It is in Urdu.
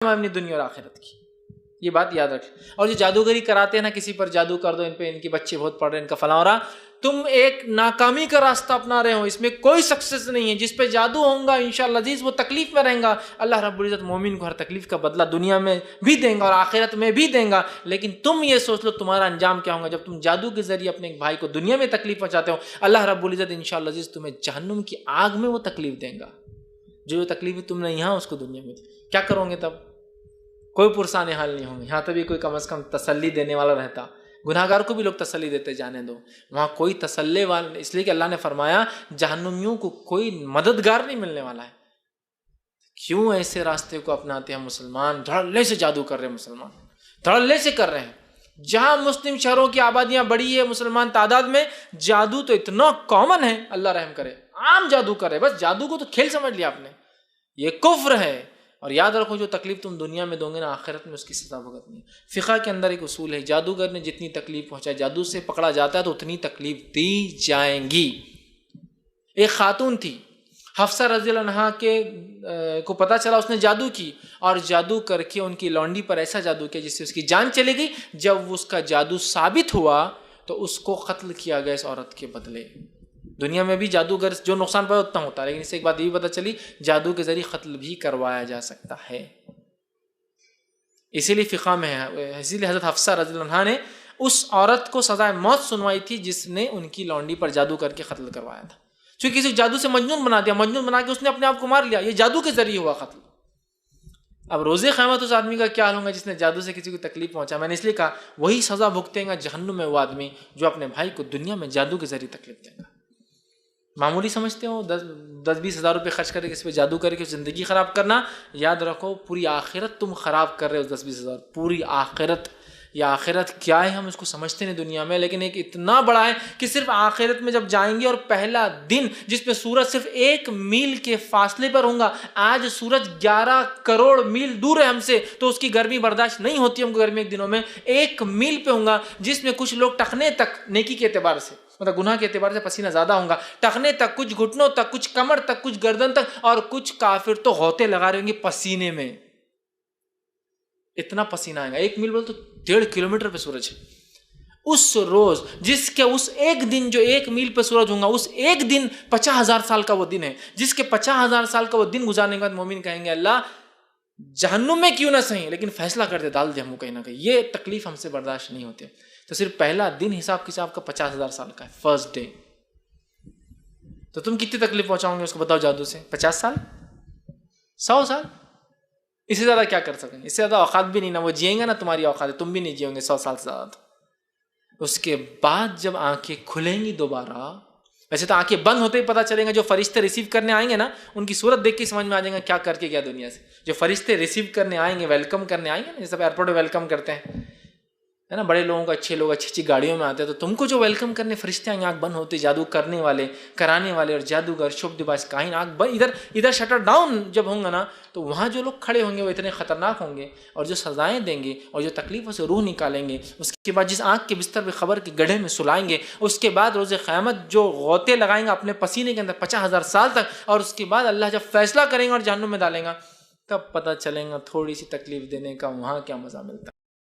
اپنی دنیا اور آخرت کی. یہ بات یاد رکھیں. اور جو جادوگری کراتے ہیں نا, کسی پر جادو کر دو, ان پہ ان کے بچے بہت پڑھ رہے ہیں, ان کا فلاں ہو رہا, تم ایک ناکامی کا راستہ اپنا رہے ہو, اس میں کوئی سکسیس نہیں ہے. جس پہ جادو ہوگا انشاءاللہ عزیز وہ تکلیف میں رہیں گا. اللہ رب العزت مومن کو ہر تکلیف کا بدلہ دنیا میں بھی دیں گا اور آخرت میں بھی دیں گا. لیکن تم یہ سوچ لو تمہارا انجام کیا ہوگا جب تم جادو کے ذریعے اپنے ایک بھائی کو دنیا میں تکلیف پہنچاتے ہو. اللہ رب العزت انشاءاللہ عزیز تمہیں جہنم کی آگ میں وہ تکلیف دیں گا. جو تکلیف تم نے یہاں اس کو دنیا میں کیا کرو گے, تب کوئی پرسان حال نہیں ہوں گے. یہاں تبھی کوئی کم از کم تسلی دینے والا رہتا. گناہگار کو بھی لوگ تسلی دیتے, جانے دو. وہاں کوئی تسلی والا, اس لیے کہ اللہ نے فرمایا جہنمیوں کو کوئی مددگار نہیں ملنے والا ہے. کیوں ایسے راستے کو اپناتے ہیں مسلمان؟ دھڑلے سے جادو کر رہے ہیں مسلمان, دھڑلے سے کر رہے ہیں. جہاں مسلم شہروں کی آبادیاں بڑی ہے مسلمان تعداد میں, جادو تو اتنا کامن ہے, اللہ رحم کرے, عام جادو کر رہے. بس جادو کو تو کھیل سمجھ لیا آپ نے, یہ کفر ہے. اور یاد رکھو جو تکلیف تم دنیا میں دو گے نا, آخرت میں اس کی سزا بھگتنی. فقہ کے اندر ایک اصول ہے, جادوگر نے جتنی تکلیف پہنچائے, جادو سے پکڑا جاتا ہے تو اتنی تکلیف دی جائیں گی. ایک خاتون تھی حفصہ رضی اللہ عنہا کے کو پتہ چلا اس نے جادو کی, اور جادو کر کے ان کی لونڈی پر ایسا جادو کیا جس سے اس کی جان چلی گئی. جب اس کا جادو ثابت ہوا تو اس کو قتل کیا گیا اس عورت کے بدلے. دنیا میں بھی جادوگر جو نقصان پہنچا اتنا ہوتا ہے, لیکن اس سے ایک بات یہ بھی پتہ چلی جادو کے ذریعے قتل بھی کروایا جا سکتا ہے. اسی لیے فقہ میں ہے, اسی لیے حضرت حفصہ رضی اللہ عنہا نے اس عورت کو سزائے موت سنوائی تھی جس نے ان کی لونڈی پر جادو کر کے قتل کروایا تھا. چونکہ کسی جادو سے مجنون بنا دیا, مجنون بنا کے اس نے اپنے آپ کو مار لیا, یہ جادو کے ذریعے ہوا قتل. اب روز قیامت اس آدمی کا کیا حال ہوگا جس نے جادو سے کسی کو تکلیف پہنچا. میں نے اس لیے کہا وہی سزا بھگتیں گا جہنم میں وہ آدمی جو اپنے بھائی کو دنیا میں جادو کے ذریعے تکلیف دے گا. معمولی سمجھتے ہو 10-20 ہزار روپے خرچ کر کے کسی پہ جادو کر کے زندگی خراب کرنا, یاد رکھو پوری آخرت تم خراب کر رہے ہو. 10-20 ہزار پوری آخرت, یا آخرت کیا ہے ہم اس کو سمجھتے نہیں دنیا میں, لیکن ایک اتنا بڑا ہے کہ صرف آخرت میں جب جائیں گے اور پہلا دن جس پہ سورج صرف 1 میل کے فاصلے پر ہوگا. آج سورج 11 کروڑ میل دور ہے ہم سے, تو اس کی گرمی برداشت نہیں ہوتی ہم کو گرمی ایک دنوں میں. 1 میل پہ ہوگا جس میں کچھ لوگ ٹخنے تک نیکی کے اعتبار سے, مطلب گناہ کے اعتبار سے پسینہ زیادہ ہوگا, ٹخنے تک, کچھ گھٹنوں تک, کچھ کمر تک, کچھ گردن تک, اور کچھ کافر تو ہوتے لگا رہے ہوں گے پسینے میں. اتنا پسینہ آئے گا. 1 میل بول تو 1.5 کلومیٹر پہ سورج ہے. اس روز جس کے اس ایک دن جو 1 میل پہ سورج ہوگا, اس ایک دن 50,000 سال کا وہ دن ہے, جس کے 50,000 سال کا وہ دن گزارنے کے بعد مومن کہیں گے اللہ جہنم میں کیوں نہ صحیح لیکن فیصلہ کر دے, ڈال دے ہم کو کہیں نہ کہیں, یہ تکلیف ہم سے برداشت نہیں ہوتے. تو صرف پہلا دن حساب کتاب کا 50,000 سال کا ہے, فرسٹ ڈے. تو تم کتنی تکلیف پہنچاؤ گے اس کو بتاؤ جادو سے؟ 50 سال, 100 سال, اس سے زیادہ کیا کر سکیں؟ اس سے زیادہ اوقات بھی نہیں, نہ وہ جئیں گے نہ تمہاری اوقات ہے, تم بھی نہیں جیوں گے 100 سال سے زیادہ. اس کے بعد جب آنکھیں کھلیں گی دوبارہ, ویسے تو آنکھیں بند ہوتے ہی پتہ چلیں گا, جو فرشتے ریسیو کرنے آئیں گے نا ان کی صورت دیکھ کے سمجھ میں آ جائیں گا کیا کر کے گیا دنیا سے. جو فرشتے ریسیو کرنے آئیں گے, ویلکم کرنے آئیں گے نا, جیسے ایئرپورٹ میں ویلکم کرتے ہیں ہے نا, بڑے لوگوں کو, اچھے لوگ اچھی اچھی گاڑیوں میں آتے ہیں, تو تم کو جو ویلکم کرنے فرشتے آئیں گے, آنکھ بند ہوتے, جادو کرنے والے, کرانے والے اور جادوگر, شبھ دیباز کاہن, آنکھ بند, ادھر شٹر ڈاؤن جب ہوں گا نا, تو وہاں جو لوگ کھڑے ہوں گے وہ اتنے خطرناک ہوں گے, اور جو سزائیں دیں گے اور جو تکلیفوں سے روح نکالیں گے, اس کے بعد جس آنکھ کے بستر پہ خبر کے گڑھے میں سلائیں گے, اس کے بعد روز قیامت جو غوطے لگائیں گے اپنے پسینے کے اندر 50,000 سال تک, اور اس کے بعد اللہ جب فیصلہ کریں گے اور جہنم میں ڈالیں گا, تب پتہ چلیں گا تھوڑی سی تکلیف دینے کا وہاں کیا مزہ ملتا ہے.